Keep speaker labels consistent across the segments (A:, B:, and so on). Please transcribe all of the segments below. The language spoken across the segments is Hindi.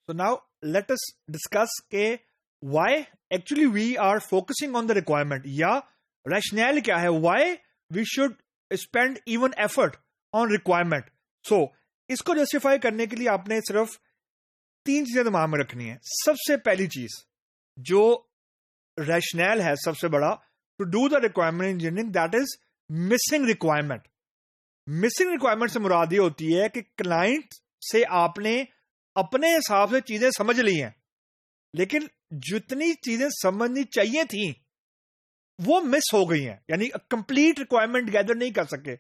A: So now let us discuss के why actually we are focusing on the requirement, या rationale क्या है, why we should spend even effort on requirement. So इसको justify करने के लिए आपने सिर्फ 3 चीजें दिमाग में रखनी है. सबसे पहली चीज जो rationale है सबसे बड़ा to do the requirement engineering, that is missing requirement. Missing requirement से मुराद ये होती है कि क्लाइंट से आपने अपने हिसाब से चीजें समझ ली हैं, लेकिन जितनी चीजें समझनी चाहिए थी वो मिस हो गई हैं, यानी कंप्लीट रिक्वायरमेंट गैदर नहीं कर सके.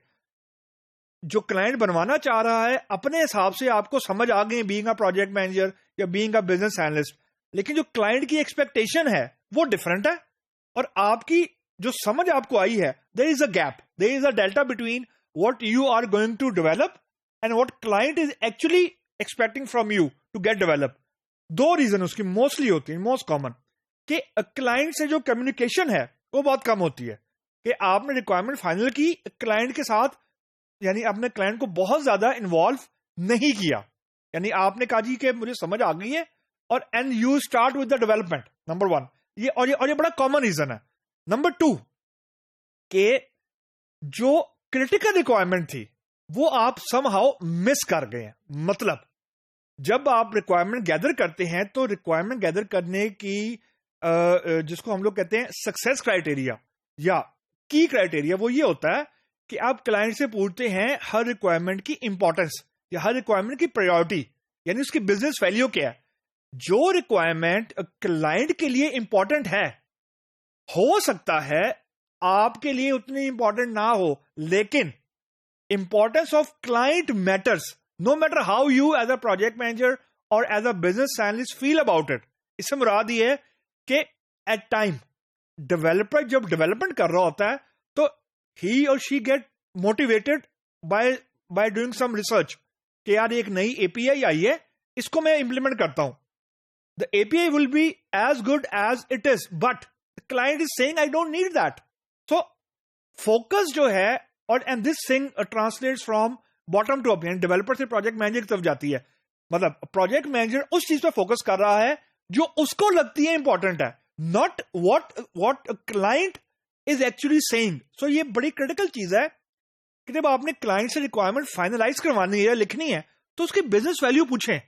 A: जो क्लाइंट बनवाना चाह रहा है अपने हिसाब से आपको समझ आ गई बीइंग अ प्रोजेक्ट मैनेजर या बीइंग अ बिजनेस एनालिस्ट, लेकिन जो क्लाइंट की एक्सपेक्टेशन है वो डिफरेंट है और आपकी जो समझ आपको आई है, there is a gap, there is a delta between what you are going to develop and what client is actually expecting from you to get develop. 2 reason उसकी मोस्टली होती है, मोस्ट कॉमन, कि क्लाइंट से जो कम्युनिकेशन है वो बहुत कम होती है. कि आपने रिक्वायरमेंट फाइनल की क्लाइंट के साथ, यानी आपने क्लाइंट को बहुत ज्यादा इन्वॉल्व नहीं किया, यानी आपने कहा जी कि मुझे समझ आ गई है और and you start with the development. Number 1 ये बड़ा कॉमन रीजन है. नंबर 2 के जो क्रिटिकल रिक्वायरमेंट थी वो आप समहाउ मिस कर गए हैं. मतलब जब आप रिक्वायरमेंट गैदर करते हैं तो रिक्वायरमेंट गैदर करने की जिसको हम लोग कहते हैं सक्सेस क्राइटेरिया या की क्राइटेरिया, वो ये होता है कि आप क्लाइंट से पूछते हैं हर रिक्वायरमेंट की इंपॉर्टेंस या हर रिक्वायरमेंट की प्रायोरिटी, यानी उसकी बिजनेस वैल्यू क्या है. जो रिक्वायरमेंट क्लाइंट के लिए इंपॉर्टेंट है, हो सकता है आपके लिए उतनी इंपॉर्टेंट ना हो, लेकिन importance of client matters no matter how you as a project manager और as a business analyst feel about it. इससे मुराद ये है कि एट टाइम डेवलपर जब डेवलपमेंट कर रहा होता है तो ही और she get motivated by doing some research कि यार एक नई एपीआई आई है, इसको मैं इंप्लीमेंट करता हूं. The API will be as good as it is, but the client is saying I don't need that. So focus जो है, और and this thing translates from bottom to up, यानी डेवलपर से प्रोजेक्ट मैनेजर की तरफ जाती है. मतलब प्रोजेक्ट मैनेजर उस चीज पे फोकस कर रहा है जो उसको लगती है इंपॉर्टेंट है, not what client is actually saying. So ये बड़ी क्रिटिकल चीज है कि जब आपने क्लाइंट से रिक्वायरमेंट फाइनलाइज करवानी है, लिखनी है, तो उसकी बिजनेस वैल्यू पूछें.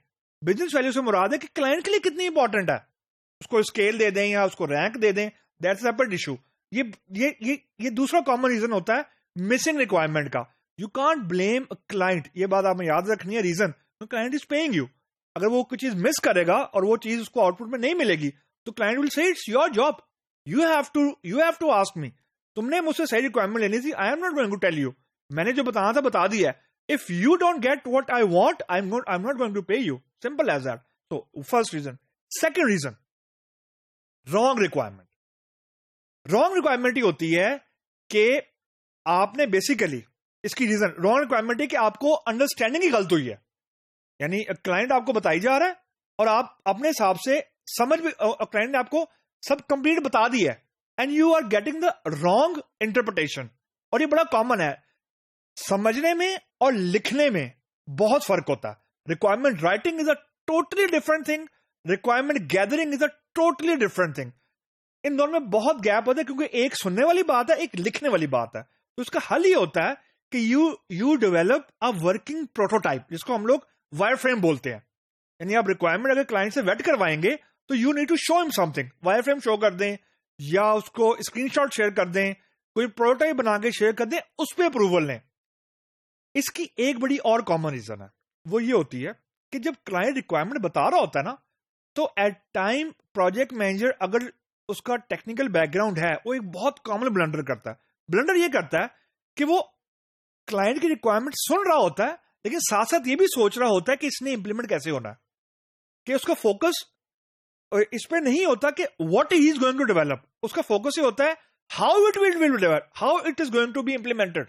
A: बिजनेस वैल्यू से मुराद है कि क्लाइंट के लिए कितनी इंपॉर्टेंट है. उसको स्केल दे दें या उसको रैंक दे दें, दैट्स अ सेपरेट इशू. ये दूसरा कॉमन रीजन होता है मिसिंग रिक्वायरमेंट का. यू कांट ब्लेम क्लाइंट, ये बात आपने याद रखनी है. Reason client is paying you. अगर वो कोई चीज मिस करेगा और वो चीज उसको आउटपुट में नहीं मिलेगी तो client will say it's your job, you have to ask me. तुमने मुझसे सही रिक्वायरमेंट लेनी थी, I am not going to tell you. मैंने जो बताना था बता दिया. If you don't get what I want, I am not going to pay you. Simple as that. तो first reason. Second reason, wrong requirement. Wrong requirement ही होती है कि आपने बेसिकली, इसकी रीजन रॉन्ग रिक्वायरमेंट है कि आपको अंडरस्टैंडिंग ही गलत हुई है, यानी क्लाइंट आपको बताई जा रहा है और आप अपने हिसाब से समझ भी, क्लाइंट ने आपको सब कंप्लीट बता दिया है and you are getting the wrong interpretation. और ये बड़ा कॉमन है. समझने में और लिखने में बहुत फर्क होता है. Requirement writing is a totally different thing, requirement gathering is a totally different thing. इन दोनों में बहुत गैप होता है क्योंकि एक सुनने वाली बात है, एक लिखने वाली बात है. तो उसका हल ये होता है कि you develop a working prototype, जिसको हम लोग वायर फ्रेम बोलते हैं. यानी आप रिक्वायरमेंट अगर क्लाइंट से वेट करवाएंगे तो you need to show him something. Wireframe show कर दें या उसको स्क्रीनशॉट शेयर कर दें, कोई प्रोटोटाइप बना के शेयर कर दें, उस पर अप्रूवल लें. इसकी एक बड़ी और कॉमन रीजन है, वो ये होती है कि जब क्लाइंट रिक्वायरमेंट बता रहा होता है ना, तो एट टाइम प्रोजेक्ट मैनेजर अगर उसका टेक्निकल बैकग्राउंड है, वो एक बहुत कॉमन ब्लंडर करता है. ब्लंडर ये करता है कि वो क्लाइंट की रिक्वायरमेंट सुन रहा होता है, लेकिन साथ साथ ये भी सोच रहा होता है कि इसने इंप्लीमेंट कैसे होना है, कि उसका फोकस इस पे नहीं होता कि what he is going to develop. उसका फोकस ये होता है how it will develop, how it is going to be implemented.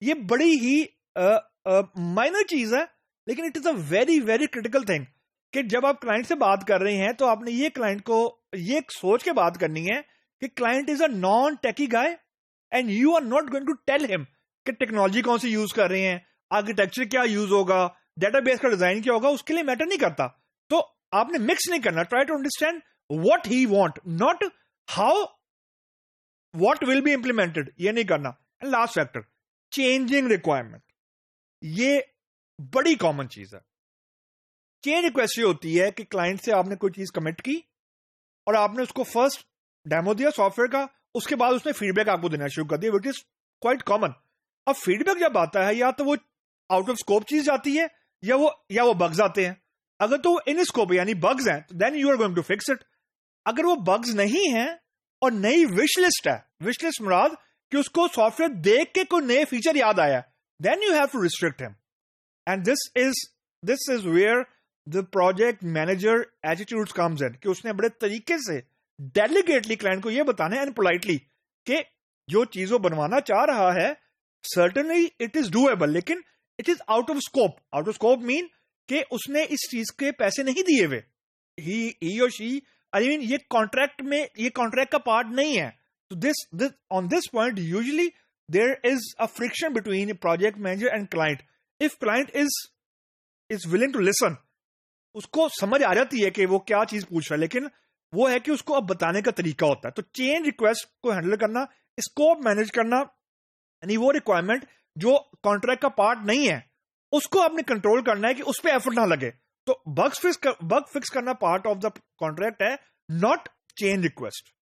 A: ये बड़ी ही माइनर चीज है, लेकिन it is a very very critical thing कि जब आप क्लाइंट से बात कर रहे हैं तो आपने ये क्लाइंट को ये सोच के बात करनी है कि client is a non techie guy and you are not going to tell him कि टेक्नोलॉजी कौन सी यूज कर रहे हैं, आर्किटेक्चर क्या यूज होगा, डेटाबेस का डिजाइन क्या होगा, उसके लिए मैटर नहीं करता. तो आपने मिक्स नहीं करना. Try to understand what he want, not how what will be implemented. ये नहीं करना. And last factor, changing requirement. ये बड़ी कॉमन चीज है. चेंज रिक्वेस्ट ये होती है कि क्लाइंट से आपने कोई चीज कमिट की और आपने उसको फर्स्ट डेमो दिया सॉफ्टवेयर का, उसके बाद उसने फीडबैक आपको देना शुरू कर दिया, विच इज क्वाइट कॉमन. अब फीडबैक जब आता है, या तो वो आउट ऑफ स्कोप चीज आती है या वो बग्स आते हैं. अगर तो वो इन स्कोप यानी बग्स हैं, then you are going to fix it. अगर वो बग्स नहीं हैं और नई विश लिस्ट है, विश लिस्ट मुराद कि उसको सॉफ्टवेयर देख के कोई नए फीचर याद आया, then you have to restrict him. And this is where the project manager attitudes comes in, कि उसने बड़े तरीके से डेलीगेटली क्लाइंट को यह बताना है एंड पोलाइटली कि जो चीज वो बनवाना चाह रहा है सर्टेनली इट इज डूएबल, लेकिन it is out of scope. Out of scope mean कि उसने इस चीज के पैसे नहीं दिए हुए. ही और शी, आई मीन ये कॉन्ट्रैक्ट का पार्ट नहीं है. तो this on this point usually there is a friction between project manager and client. If client is willing to listen, उसको समझ आ जाती है कि वो क्या चीज पूछ रहा है, लेकिन वो है कि उसको अब बताने का तरीका होता है. तो चेंज रिक्वेस्ट को हैंडल करना, स्कोप मैनेज करना, यानी वो रिक्वायरमेंट जो कॉन्ट्रैक्ट का पार्ट नहीं है उसको आपने कंट्रोल करना है कि उस पर एफर्ट ना लगे. तो बग फिक्स करना पार्ट ऑफ द कॉन्ट्रैक्ट है, नॉट चेंज रिक्वेस्ट.